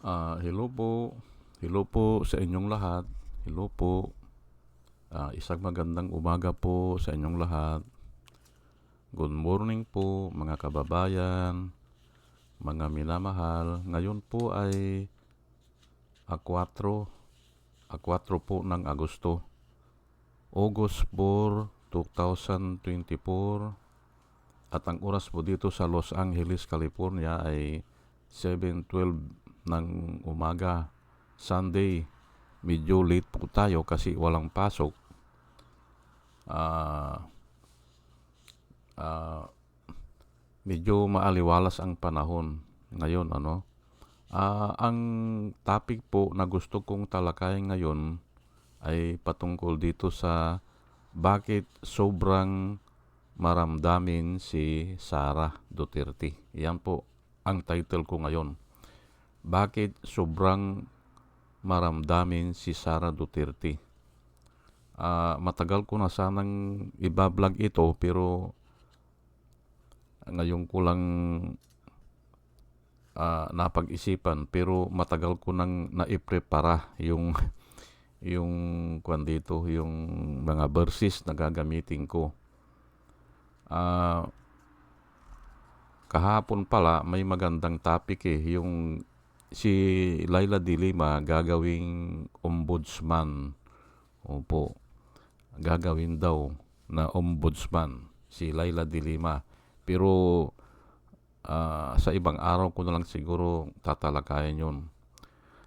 Hello po. Hello po sa inyong lahat. Hello po. Isang magandang umaga po sa inyong lahat. Good morning po mga kababayan, mga minamahal. Ngayon po ay a 4 po ng Agosto. August 4, 2024. At ang oras po dito sa Los Angeles, California ay 7:12 ng umaga. Sunday. Medyo late po tayo kasi walang pasok. Ah, ah, Medyo maaliwalas ang panahon ngayon, ano. Ang topic po na gusto kong talakayin ngayon ay patungkol dito sa bakit sobrang maramdamin si Sara Duterte. Yan po ang title ko ngayon. Bakit sobrang maramdamin si Sara Duterte? Matagal ko na sanang ibablog ito pero ngayon ko lang napag-isipan, pero matagal ko nang naiprepara yung yung kwan dito, yung mga verses na gagamitin ko. Kahapon pala may magandang topic yung si Laila de Lima gagawing ombudsman. Opo, gagawin daw na ombudsman si Laila de Lima. Pero sa ibang araw ko na lang siguro tatalakayin yun.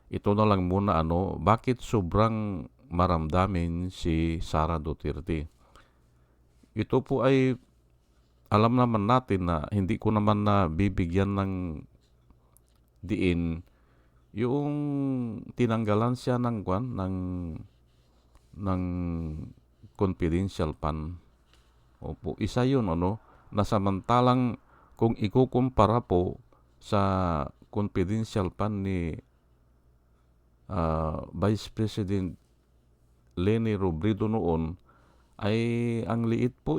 Ito na lang muna, bakit sobrang maramdamin si Sara Duterte? Ito po ay alam naman natin na hindi ko naman na bibigyan ng diin yung tinanggalan siya ng ng confidential fund. Opo, isa yun, na samantalang kung ikukumpara po sa confidential fund ni Vice President Leni Robredo noon, ay ang liit po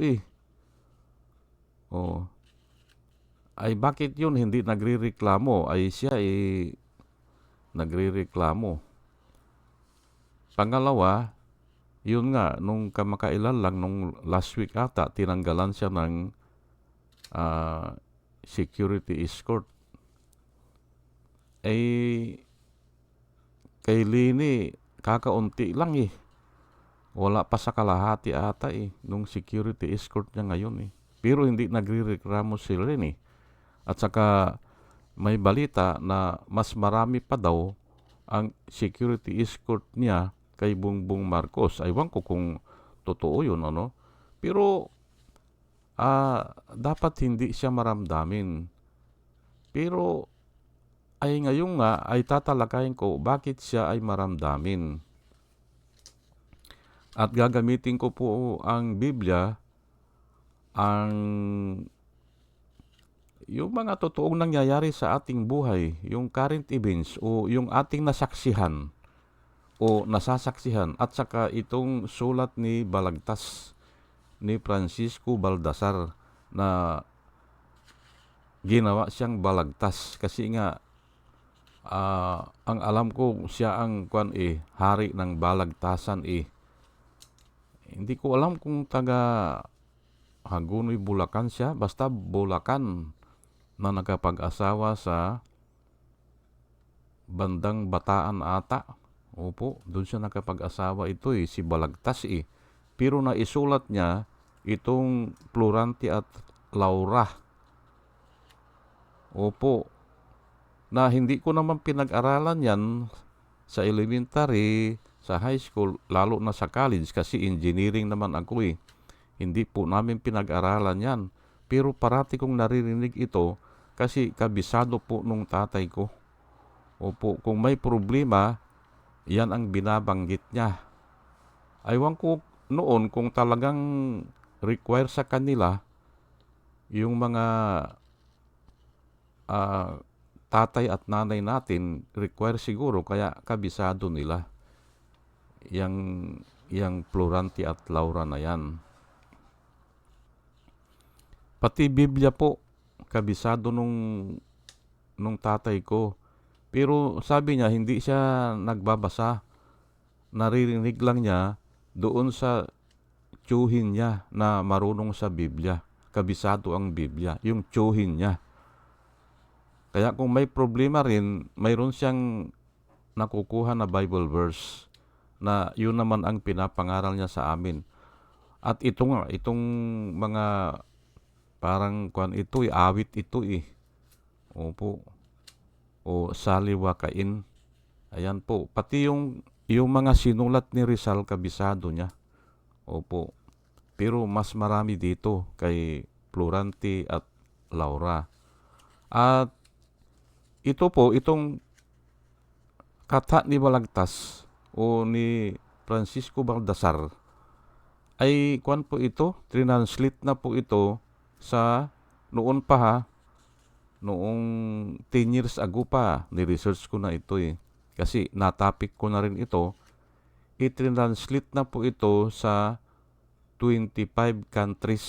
Oh, ay bakit yun hindi nagrereklamo? Ay siya nagrereklamo. Pangalawa, yun nga, nung kamakailan lang, nung last week ata, tinanggalan siya ng security escort. Kay Lini, kakaunti lang Wala pa sa kalahati ata nung security escort niya ngayon Pero hindi nagrereklamo sila rin At saka may balita na mas marami pa daw ang security escort niya kay Bongbong Marcos. Aywan ko kung totoo yun, Pero dapat hindi siya maramdamin. Pero ay ngayon nga ay tatalakayin ko bakit siya ay maramdamin. At gagamitin ko po ang Biblia, yung mga totoong nangyayari sa ating buhay, yung current events o yung ating nasaksihan o nasasaksihan, at saka itong sulat ni Balagtas, ni Francisco Baldassar, na ginawa siyang balagtas kasi nga ang alam ko siya ang hari ng balagtasan Hindi ko alam kung taga Hagonoy, Bulacan siya. Basta Bulacan na nakapag-asawa sa bandang Bataan ata. Opo, doon siya nakapag-asawa si Balagtas Pero naisulat niya itong Florante at Laura. Opo, na hindi ko naman pinag-aralan yan sa elementary, sa high school, lalo na sa college kasi engineering naman ako Hindi po namin pinag-aralan yan. Pero parati kong naririnig ito kasi kabisado po nung tatay ko. Opo, kung may problema, yan ang binabanggit niya. Aywan ko noon kung talagang require sa kanila yung mga tatay at nanay natin, require siguro kaya kabisado nila yang Florante at Laura na yan. Pati Biblia po, kabisado nung tatay ko. Pero sabi niya, hindi siya nagbabasa. Naririnig lang niya doon sa tiyuhin niya na marunong sa Biblia. Kabisado ang Biblia, yung tiyuhin niya. Kaya kung may problema rin, mayroon siyang nakukuha na Bible verse na yun naman ang pinapangaral niya sa amin. At ito nga, itong mga parang awit ito eh. Opo. O saliwakain. Ayan po. Pati yung mga sinulat ni Rizal, kabisado niya. Opo. Pero mas marami dito kay Florante at Laura. At ito po, itong kata ni Balagtas o ni Francisco Baldassar ay po ito, translate na po ito sa noon pa ha, noong 10 years ago pa, ni-research ko na ito eh. Kasi natapik ko na rin ito, i-translate na po ito sa 25 countries.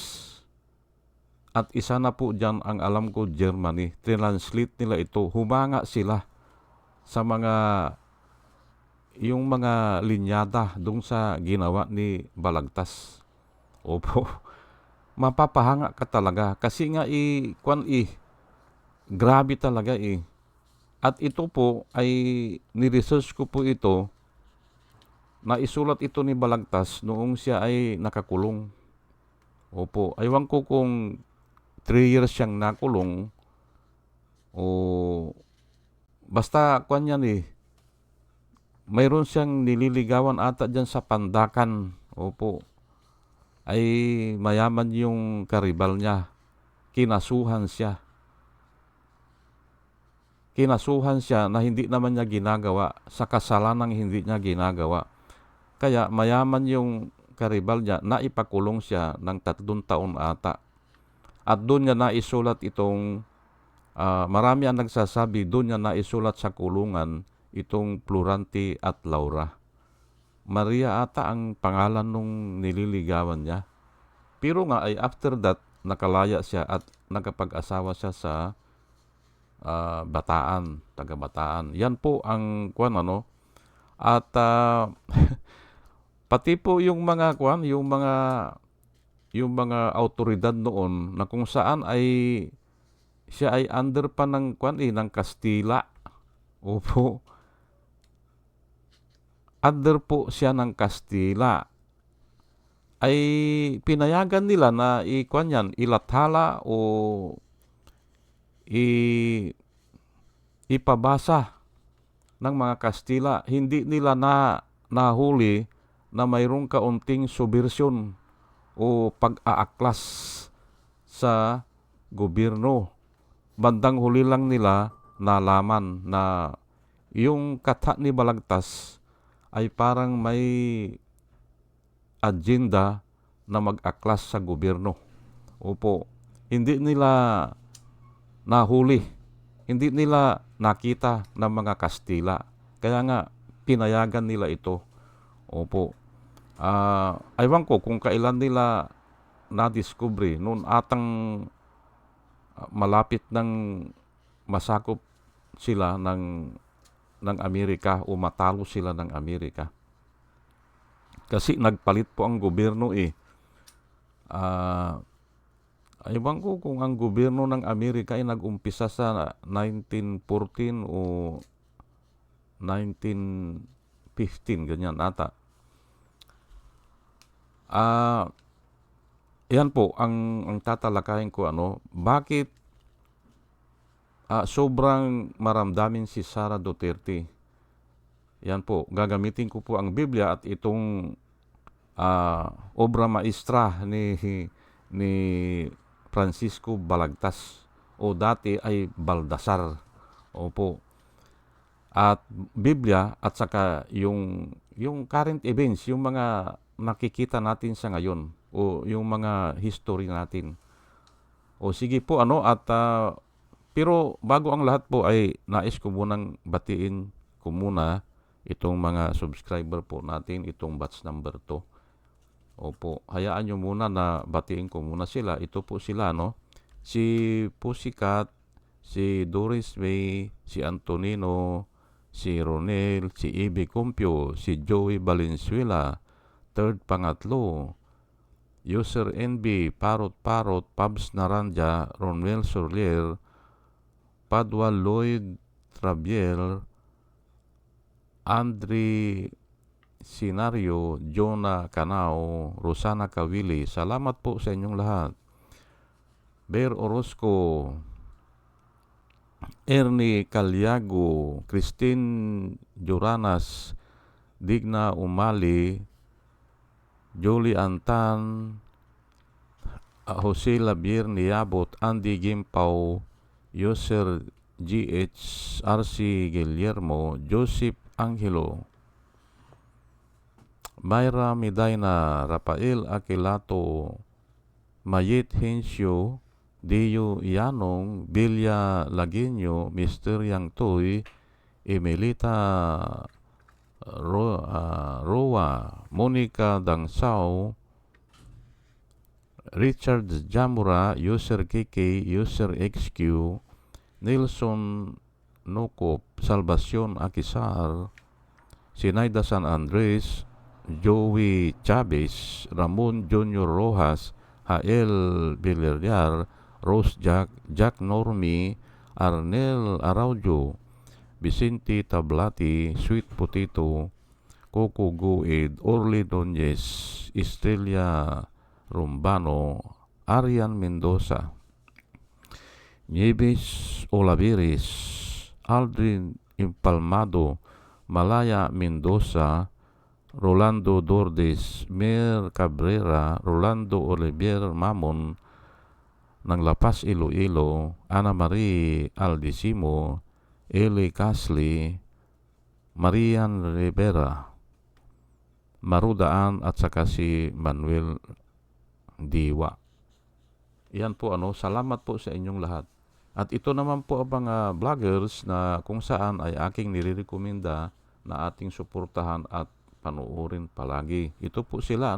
At isa na po dyan ang alam ko, Germany. Translate nila ito. Humanga sila sa yung mga linyada dun sa ginawa ni Balagtas. Opo. Mapapahanga ka talaga. Kasi nga grabe talaga eh. At ito po ay ni-research ko po ito, na isulat ito ni Balagtas noong siya ay nakakulong. Opo. Aywan ko kung 3 years siyang nakulong o basta yan eh. Mayroon siyang nililigawan ata dyan sa Pandakan. Opo. Ay mayaman yung karibal niya. Kinasuhan siya. Kinasuhan siya na hindi naman niya ginagawa. Sa kasalanang hindi niya ginagawa. Kaya mayaman yung karibal niya, naipakulong siya ng 3 taon ata. At doon niya naisulat itong, marami ang nagsasabi, doon niya naisulat sa kulungan itong Florante at Laura. Maria ata ang pangalan nung nililigawan niya. Pero nga ay after that, nakalaya siya at nakapag-asawa siya sa taga Bataan. Yan po ang At pati po yung mga yung mga autoridad noon na kung saan ay siya ay under pa ng ng Kastila. Opo. Under po siya ng Kastila. Ay pinayagan nila na ilathala o ipabasa ng mga Kastila. Hindi nila nahuli na mayroong kaunting subversyon o pag-aaklas sa gobyerno. Bandang huli lang nila nalaman na yung kata ni Balagtas ay parang may agenda na mag-aklas sa gobyerno. Opo, hindi nila nahuli, hindi nila nakita ng mga Kastila. Kaya nga, pinayagan nila ito. Opo. Aywan ko kung kailan nila na-discovery. Noon atang malapit ng masakop sila ng Amerika o matalo sila ng Amerika. Kasi nagpalit po ang gobyerno eh. Aywan ko kung ang gobyerno ng Amerika ay nag-umpisa sa 1914 o 1915, ganyan ata. Yan po ang tatalakayin ko bakit sobrang maramdamin si Sara Duterte. Yan po, gagamitin ko po ang Biblia at itong obra maestra ni Francisco Balagtas o dati ay Baldassar. Opo. At Biblia at saka yung current events, yung mga nakikita natin sa ngayon o yung mga history natin. O sige po pero bago ang lahat po ay nais ko munang batiin ko muna itong mga subscriber po natin, itong batch number 2. Opo, hayaan nyo muna na batiin ko muna sila. Ito po sila, si Pussycat, si Doris May, si Antonino, si Ronel, si Ibi Cumpio, si Joey Valenzuela, third pangatlo, User NB, Parot Parot, Pabs Naranja, Ronel Sorlier, Padua Lloyd Trabiel, Andre Sinario, Jonah Canao, Rosana Kawili. Salamat po sa inyong lahat. Bear Orozco, Ernie Calyago, Christine Joranas, Digna Umali, Jolie Antan, Jose Labier Niabot, Andy Gimpaw, Yoser GH, RC Guillermo, Joseph Angelo, Mayra Medina, Rafael Aquilato, Mayet Hensyo, Dio Yanong, Bilya Laguinyo, Mr. Yang Toy, Emelita Roa, Monica Dangsao, Richard Jamura, User KK, User XQ, Nelson Nokop, Salvacion Akisar, Sinaida San Andres, Joey Chavez, Ramon Junior Rojas, Hael Villarreal, Rose Jack Normi, Arnel Araujo, Vicente Tablati, Sweet Potato, Coco Guid, Orly Donez, Estrella Rumbano, Arian Mendoza, Nieves Olaveres, Aldrin Impalmado, Malaya Mendoza, Rolando Dordes, Mer Cabrera, Rolando Olivier Mamon, ng La Paz, Iloilo, Ana Marie Aldisimo, Eli Casli, Marian Rivera, Marudaan at saka si Manuel Diwa. Yan po salamat po sa inyong lahat. At ito naman po ang mga vloggers na kung saan ay aking nirirekomenda na ating suportahan at panuorin palagi. Ito po sila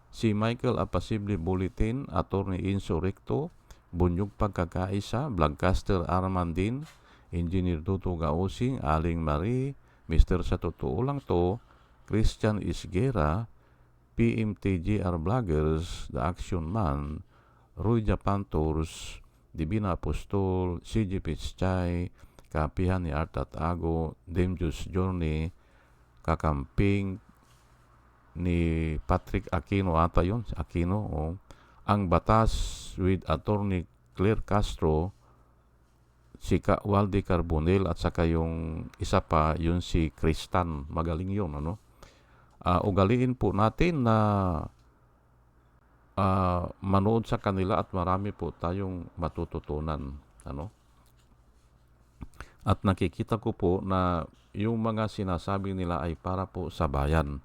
si Michael Apasible Bulletin, Attorney Inso Recto, Bunyog Pagkakaisa, Vlogcaster Armandin, Engineer Tuto Gausing, Aling Marie, Mr. Sa Totoo Lang To, Christian Isguera, PMTGR Vloggers, The Action Man, Roy Japan Tours, Divina Apostol, CG Pichchay, Kapihan ni Art at Ago, Demjus Journey, Kakamping ni Patrick Aquino ata yun, Aquino, Ang Batas with Attorney Claire Castro, si Walde Carbonel at saka yung isa pa yun si Kristan, magaling yun ugaliin po natin na manood sa kanila at marami po tayong matututunan at nakikita ko po na yung mga sinasabi nila ay para po sa bayan.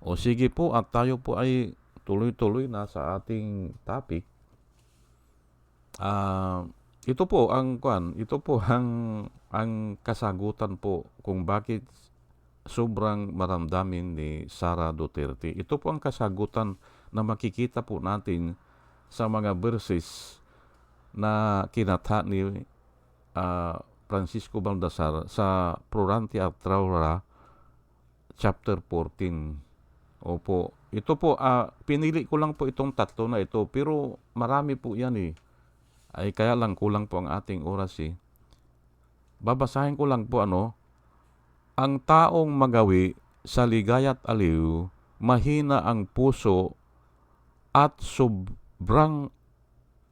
O sige po, at tayo po ay tuloy-tuloy na sa ating topic. Ito po ang kasagutan po kung bakit sobrang maramdamin ni Sara Duterte. Ito po ang kasagutan na makikita po natin sa mga verses na kinatha ni Francisco Baldassar sa Prudente at Traora chapter 14. Opo, ito po pinili ko lang po itong tatlo na ito, pero marami po yan ay kaya lang kulang po ang ating oras Babasahin ko lang po ang taong magawi sa ligaya't aliw, mahina ang puso at sobrang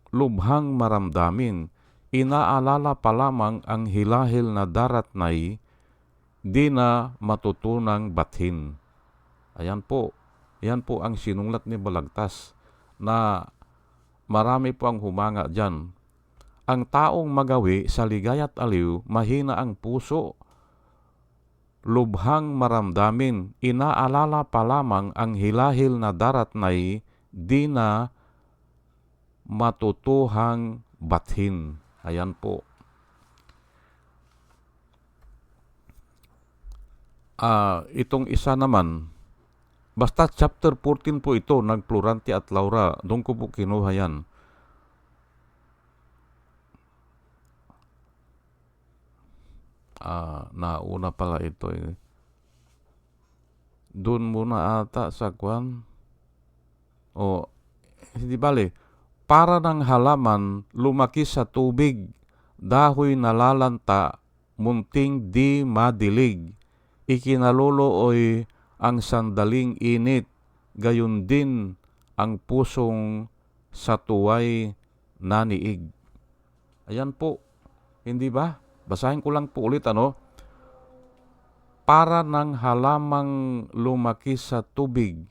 lubhang maramdamin. Inaalala pa lamang ang hilahil na daratnay, di na matutunang bathin. Ayan po. Yan po ang sinunglat ni Balagtas na marami po ang humanga dyan. Ang taong magawi sa ligaya't aliw, mahina ang puso, lubhang maramdamin. Inaalala pa lamang ang hilahil na daratnay, di na matutuhang bathin. Ayan po. Itong isa naman, basta chapter 14 po ito, nagplurante at Laura, doon ko po kinuha yan. nauna pala ito eh. Doon muna ata sa kwan. O, hindi bale. Para ng halaman lumaki sa tubig, dahoy nalalanta, munting di madilig. Ikinalulooy ang sandaling init, gayon din ang pusong sa tuway naniig. Ayan po, hindi ba? Basahin ko lang po ulit Para ng halamang lumaki sa tubig,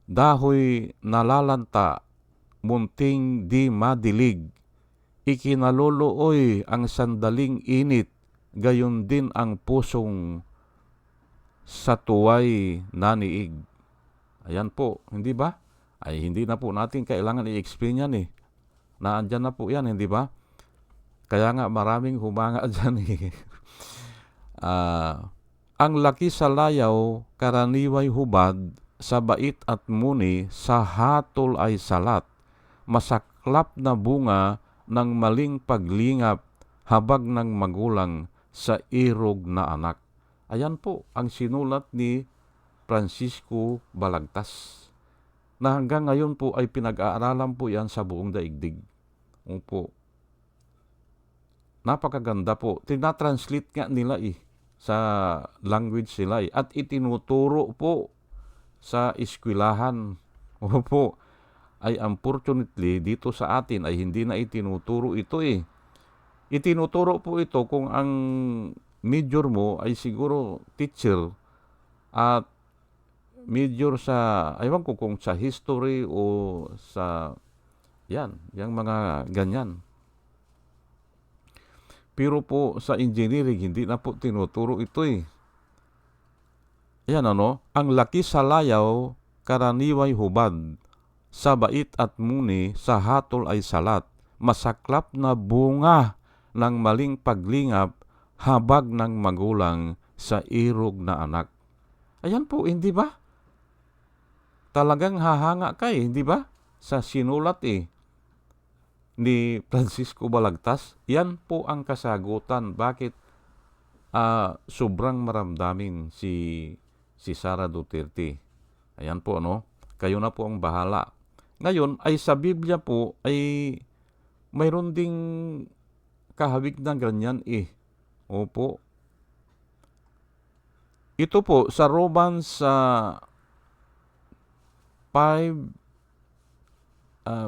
dahoy nalalanta, munting di madilig. Ikinalulooy ang sandaling init, gayon din ang pusong sa tuway naniig. Ayan po, hindi ba? Ay hindi na po natin kailangan i-explain yan eh. Naandyan na po yan, hindi ba? Kaya nga maraming humanga dyan eh. Ang laki sa layaw, karaniway hubad, sa bait at muni, sa hatol ay salat. Masaklap na bunga ng maling paglingap, habag ng magulang sa irog na anak. Ayan po ang sinulat ni Francisco Balagtas, na hanggang ngayon po ay pinag-aaralan po yan sa buong daigdig. Opo. Napakaganda po. Tinatranslate nga nila sa language sila at itinuturo po sa eskwelahan. Opo. Ay unfortunately dito sa atin ay hindi na itinuturo ito Itinuturo po ito kung ang major mo ay siguro teacher at major sa, aywan ko kung sa history o sa, yung mga ganyan. Pero po sa engineering, hindi na po tinuturo ito Yan ang laki sa layaw, karaniway hubad, sa bait at muni, sa hatol ay salat, masaklap na bunga ng maling paglingap, habag ng magulang sa irog na anak. Ayan po, hindi ba? Talagang hahanga ka hindi ba? Sa sinulat ni Francisco Balagtas. Yan po ang kasagutan. Bakit sobrang maramdamin si Sara Duterte. Ayan po, Kayo na po ang bahala. Ngayon, ay sa Biblia po, ay mayroon ding kahawig na ganyan Opo. Ito po, sa Romans 5,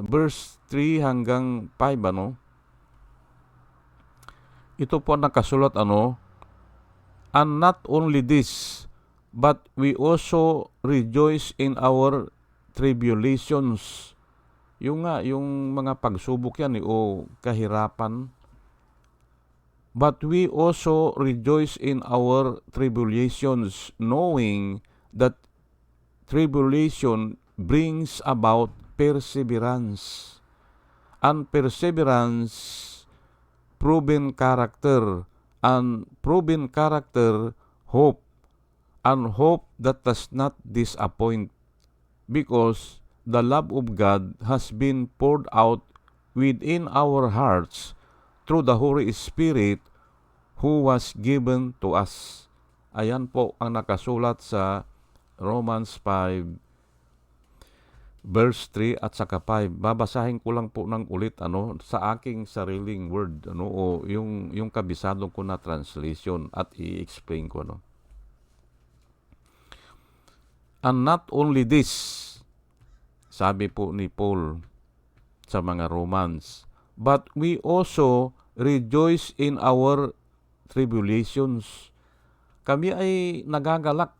verse 3 hanggang 5, Ito po nakasulat, and not only this, but we also rejoice in our tribulations. Yung mga pagsubok yan o kahirapan. But we also rejoice in our tribulations, knowing that tribulation brings about perseverance. And perseverance, proven character. And proven character, hope. And hope that does not disappoint, because the love of God has been poured out within our hearts through the Holy Spirit who was given to us. Ayan po ang nakasulat sa Romans 5, verse 3 at saka 5. Babasahin ko lang po ng ulit sa aking sariling word o yung kabisado ko na translation at i-explain ko And not only this, sabi po ni Paul sa mga Romans, but we also rejoice in our tribulations. Kami ay nagagalak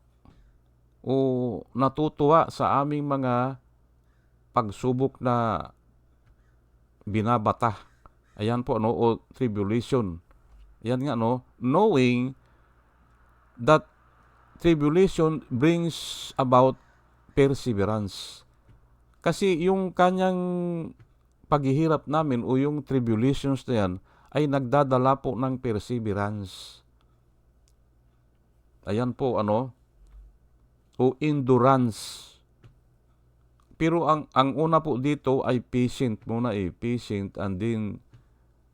o natutuwa sa aming mga pagsubok na binabata. Ayan po o tribulation. Ayan nga knowing that tribulation brings about perseverance. Kasi yung kanyang paghihirap namin o yung tribulations na yan ay nagdadala po ng perseverance. Ayan po o endurance. Pero ang una po dito ay patient muna patient and then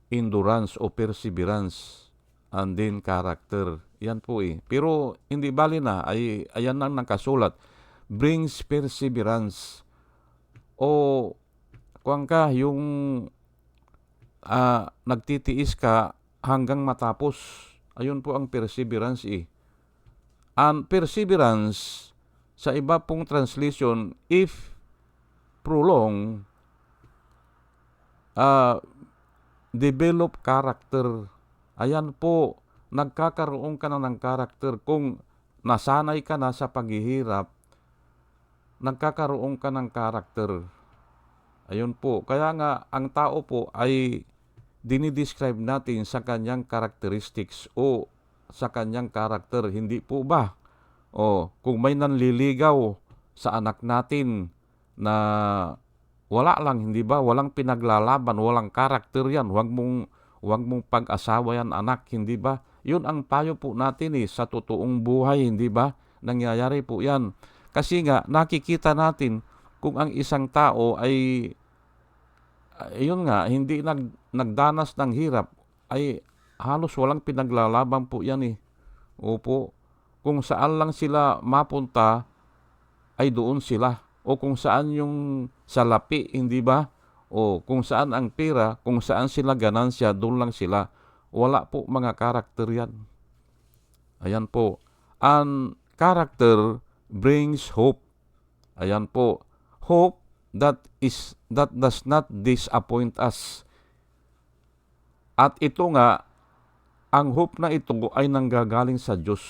endurance o perseverance. and then character. Yan po eh. Pero hindi bali na, ay ayan ang nakasulat. Brings perseverance. O kuwang ka, yung nagtitiis ka hanggang matapos. Ayun po ang perseverance eh. And perseverance, sa iba pong translation, if prolong, develop character. Ayan po, nagkakaroon ka na ng character. Kung nasanay ka na sa paghihirap, nagkakaroon ka ng character. Ayun po. Kaya nga, ang tao po ay dinidescribe natin sa kanyang characteristics o sa kanyang character. Hindi po ba? O, kung may nanliligaw sa anak natin na wala lang, hindi ba? Walang pinaglalaban, walang character yan. Huwag mong pag-asawa yan, anak, hindi ba? Yun ang payo po natin sa totoong buhay, hindi ba? Nangyayari po yan. Kasi nga, nakikita natin kung ang isang tao ay, yun nga, hindi nagdanas ng hirap, ay halos walang pinaglalaban po yan eh. Opo. Kung saan lang sila mapunta, ay doon sila. O kung saan yung salapi, hindi ba? O kung saan ang pera, kung saan sila ganansya, doon lang sila. Wala po mga karakter yan. Ayan po. And character brings hope. Ayan po. Hope that does not disappoint us. At ito nga, ang hope na ito ay nanggagaling sa Diyos.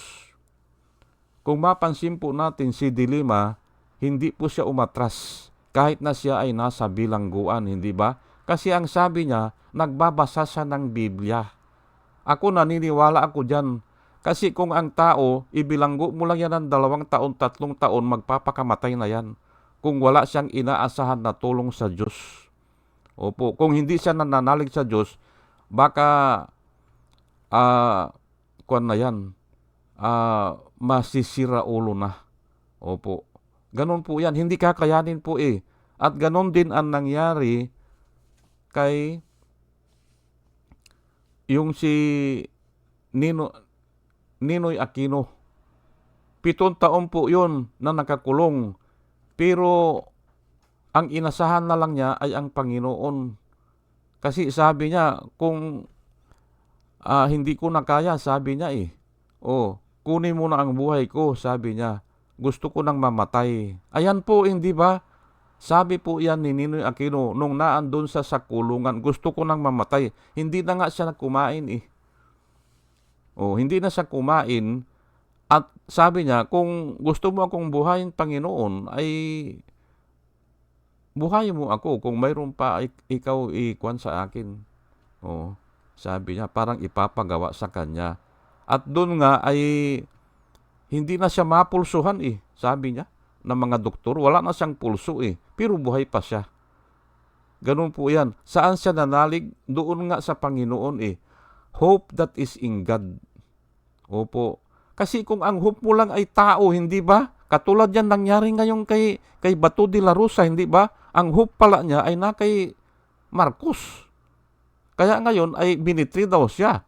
Kung mapansin po natin si Dilima, hindi po siya umatras kahit na siya ay nasa bilangguan, hindi ba? Kasi ang sabi niya, nagbabasa siya ng Biblia. Ako naniniwala ako dyan. Kasi kung ang tao, ibilanggo mo lang yan ng 2 taon, 3 taon, magpapakamatay na yan. Kung wala siyang inaasahan na tulong sa Diyos. Opo, kung hindi siya nananalig sa Diyos, baka, kuwan na yan, masisira ulo na. Opo. Ganon po yan. Hindi kakayanin po eh. At ganon din ang nangyari kay yung si Ninoy Aquino. 7 taon po yun na nakakulong. Pero ang inasahan na lang niya ay ang Panginoon. Kasi sabi niya, kung hindi ko na kaya, sabi niya eh. Kunin mo na ang buhay ko, sabi niya. Gusto ko nang mamatay. Ayan po, hindi ba? Sabi po yan ni Ninoy Aquino nung naandun sa kulungan, gusto ko nang mamatay. Hindi na nga siya kumain eh. Hindi na siya kumain. At sabi niya, kung gusto mo akong buhayin, Panginoon, ay buhayin mo ako. Kung mayroon pa, ikaw ikuan sa akin. Sabi niya, parang ipapagawa sa kanya. At doon nga ay hindi na siya mapulsuhan eh, sabi niya, ng mga doktor. Wala na siyang pulso eh, pero buhay pa siya. Ganun po yan. Saan siya nanalig? Doon nga sa Panginoon eh. Hope that is in God. Opo. Kasi kung ang hope mo lang ay tao, hindi ba? Katulad yan nangyari ngayon kay Bato de la Rosa, hindi ba? Ang hope pala niya ay na kay Marcos. Kaya ngayon ay binitri daw siya.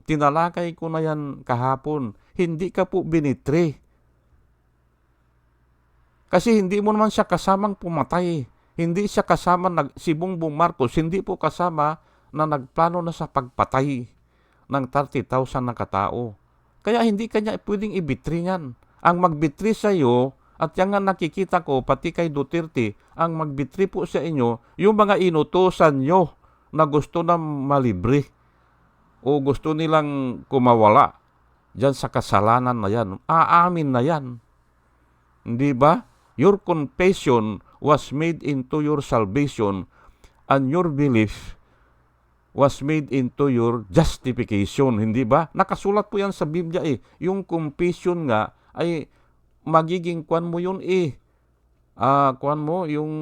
Tinalakay ko na yan kahapon. Hindi ka po binitri. Kasi hindi mo naman siya kasamang pumatay. Hindi siya kasama, si Bongbong Marcos, hindi po kasama na nagplano na sa pagpatay ng 30,000 na katao. Kaya hindi kanya pwedeng ibitri yan. Ang magbitri sa iyo, at yan nga nakikita ko, pati kay Duterte, ang magbitri po sa inyo, yung mga inutusan nyo na gusto na malibre o gusto nilang kumawala dyan sa kasalanan na yan. Aamin na yan. Hindi ba? Your confession was made into your salvation and your belief was made into your justification. Hindi ba? Nakasulat po yan sa Biblia eh. Yung confession nga ay magiging kuan mo yun eh. Kuan mo, yung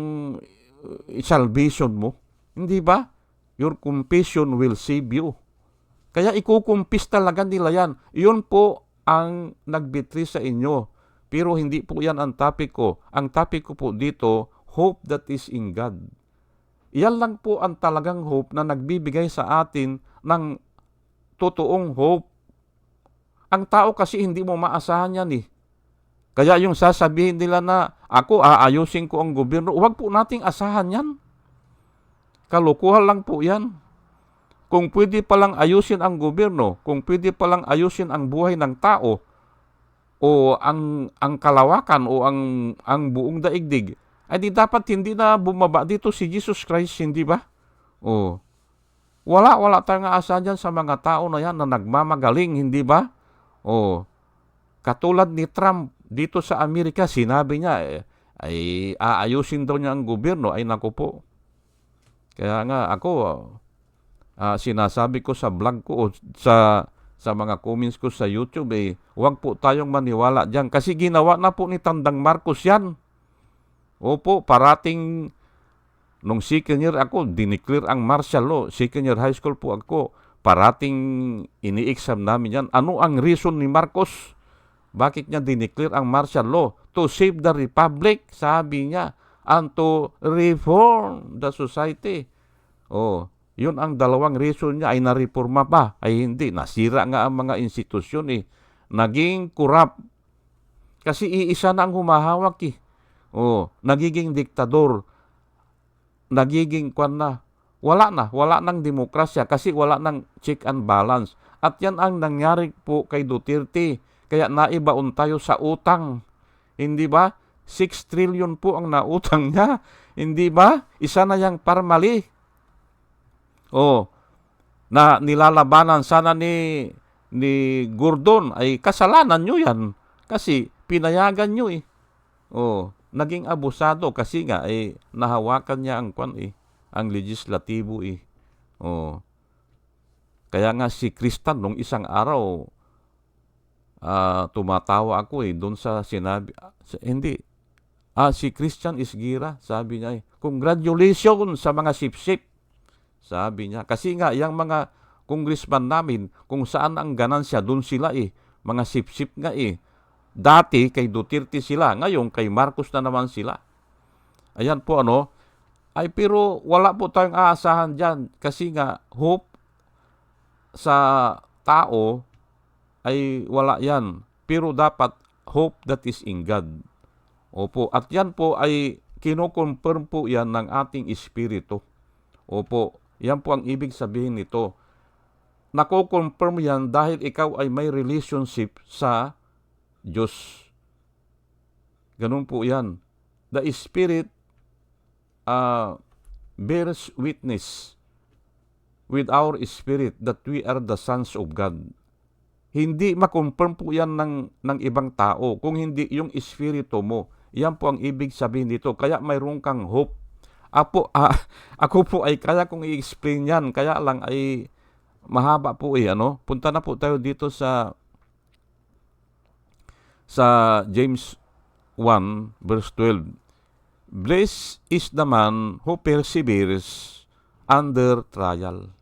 salvation mo. Hindi ba? Your confession will save you. Kaya ikukumpis talaga nila yan. Yun po ang nagbitri sa inyo. Pero hindi po yan ang topic ko. Ang topic ko po dito, hope that is in God. Yan lang po ang talagang hope na nagbibigay sa atin ng totoong hope. Ang tao kasi hindi mo maasahan yan eh. Kaya yung sasabihin nila na ako aayusin ko ang gobyerno, huwag po nating asahan yan. Kalukuhan lang po yan. Kung pwede palang ayusin ang gobyerno, kung pwede palang ayusin ang buhay ng tao, o ang kalawakan o ang buong daigdig, ay di dapat hindi na bumaba dito si Jesus Christ, hindi ba? O, wala tayong aasahan dyan sa mga tao na yan na nagmamagaling, hindi ba? O, katulad ni Trump dito sa Amerika, sinabi niya, ay aayusin daw niya ang gobyerno, ay naku po. Kaya nga ako, sinasabi ko sa vlog ko o sa mga comments ko sa YouTube, huwag po tayong maniwala dyan. Kasi ginawa na po ni Tandang Marcos yan. Opo, parating, nung second year ako, dineclare ang martial law. Second year high school po ako, parating ini-exam namin yan. Ano ang reason ni Marcos? Bakit niya dineclare ang martial law? To save the republic, sabi niya, and to reform the society. Oh, yun ang dalawang reason niya. Ay nareforma pa? Ay hindi. Nasira nga ang mga institusyon eh. Naging corrupt. Kasi iisa na ang humahawak eh. Oh, nagiging diktador. Nagiging kwan na. Wala nang demokrasya kasi wala nang check and balance. At yan ang nangyari po kay Duterte. Kaya naibaon tayo sa utang. Hindi ba? 6 trillion po ang nautang niya. Hindi ba? Isa na yang parmali. Oh, na nilalabanan sana ni Gordon, ay kasalanan nyo yan. Kasi pinayagan nyo eh. Oh, naging abusado kasi nga nahawakan niya ang ang legislatibo eh. Oh. Kaya nga si Kristan nung isang araw tumatawa ako doon sa sinabi hindi. Si Christian Isgira, sabi niya congratulations sa mga sip-sip. Sabi niya. Kasi nga, yung mga congressman namin, kung saan ang ganansya, doon sila mga sip-sip nga Dati, kay Duterte sila. Ngayon, kay Marcos na naman sila. Ayan po Ay, pero wala po tayong aasahan dyan. Kasi nga, hope sa tao ay wala yan. Pero dapat, hope that is in God. Opo. At yan po ay kinoconfirm po yan ng ating espiritu. Opo. Yan po ang ibig sabihin nito. Nako-confirm yan dahil ikaw ay may relationship sa Diyos. Ganun po yan. The Spirit bears witness with our spirit that we are the sons of God. Hindi makonfirm po yan ng ibang tao. Kung hindi yung espiritu mo, yan po ang ibig sabihin nito. Kaya mayroon kang hope. Ako po ay kaya kong i-explain yan. Kaya lang ay mahaba po Punta na po tayo dito sa James 1 verse 12. Blessed is the man who perseveres under trial.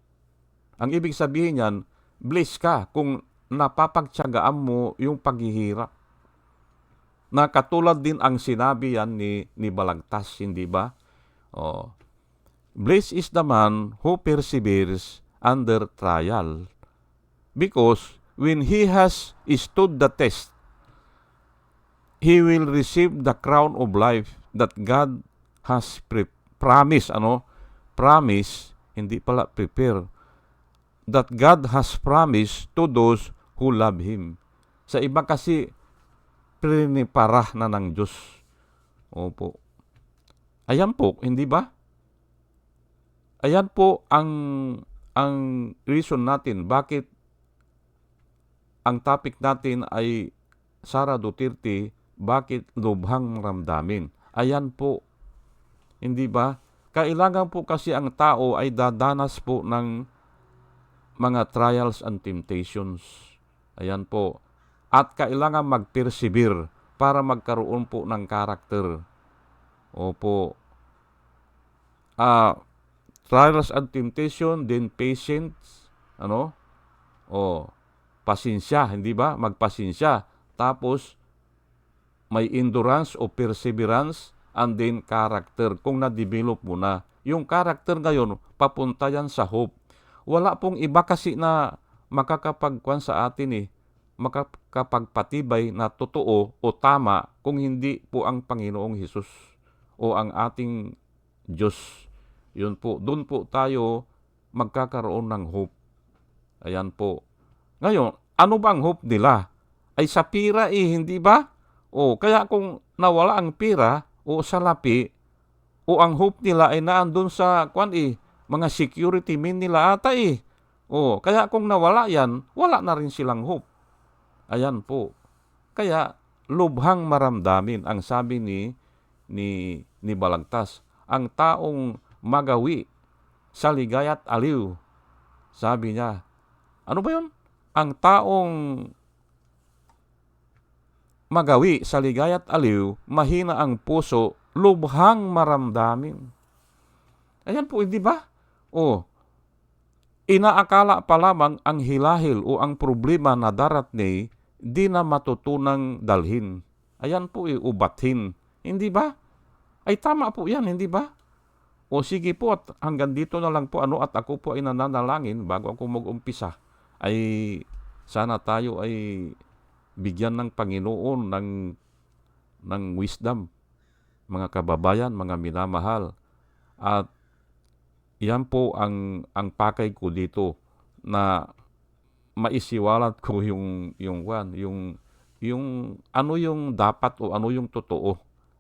Ang ibig sabihin yan, blessed ka kung napapagtiyagaan mo yung paghihirap. Na katulad din ang sinabi yan ni Balagtas, hindi ba? Blessed is the man who perseveres under trial, because when he has stood the test, he will receive the crown of life that God has promised. Promise, hindi pala prepare. That God has promised to those who love Him. Sa iba kasi, priniparah na ng Diyos. Opo. Ayan po, hindi ba? Ayan po ang reason natin bakit ang topic natin ay Sara Duterte, bakit lubhang ramdamin. Ayan po, hindi ba? Kailangan po kasi ang tao ay dadanas po ng mga trials and temptations. Ayan po. At kailangan mag-persevere para magkaroon po ng karakter. Opo. Trials and temptation, then patience, pasensya, hindi ba? Magpasensya. Tapos, may endurance o perseverance, and then character. Kung na-develop mo na, yung character ngayon, papunta yan sa hope. Wala pong iba kasi na makakapagkuhan sa atin makakapagpatibay na totoo o tama kung hindi po ang Panginoong Hesus o ang ating Diyos. Yun po, doon po tayo magkakaroon ng hope. Ayan po. Ngayon, ano ba ang hope nila? Ay sa pira hindi ba? O kaya kung nawala ang pira o salapi, o ang hope nila ay naandun sa mga security men nila ata O kaya kung nawala yan, wala na rin silang hope. Ayan po. Kaya lubhang maramdamin ang sabi ni Balagtas, ang taong magawi sa ligaya't aliw. Sabi niya, ano ba yun? Ang taong magawi sa ligaya't aliw, mahina ang puso, lubhang maramdamin. Ayan po, hindi ba? Inaakala pa lamang ang hilahil o ang problema na daratnay, di na matutunang dalhin. Ayan po, ubathin. Hindi ba? Ay tama po yan, hindi ba? O sige po, at hanggang dito na lang po at ako po ay nananalangin bago ako mag-umpisa. Ay sana tayo ay bigyan ng Panginoon ng wisdom, mga kababayan, mga minamahal. At yan po ang pakay ko dito na maisiwalat ko yung ano yung dapat o ano yung totoo.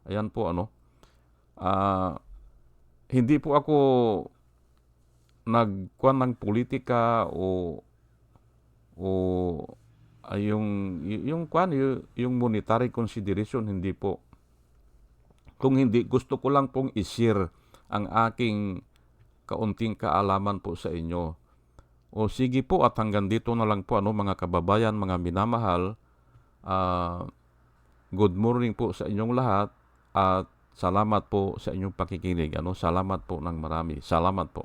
Ayan po hindi po ako nagkuhan ng politika o yung monetary consideration, hindi po. Kung hindi, gusto ko lang pong i-share ang aking kaunting kaalaman po sa inyo. O sige po, at hanggang dito na lang po mga kababayan, mga minamahal. Good morning po sa inyong lahat at salamat po sa inyong pakikinig. Salamat po ng marami. Salamat po.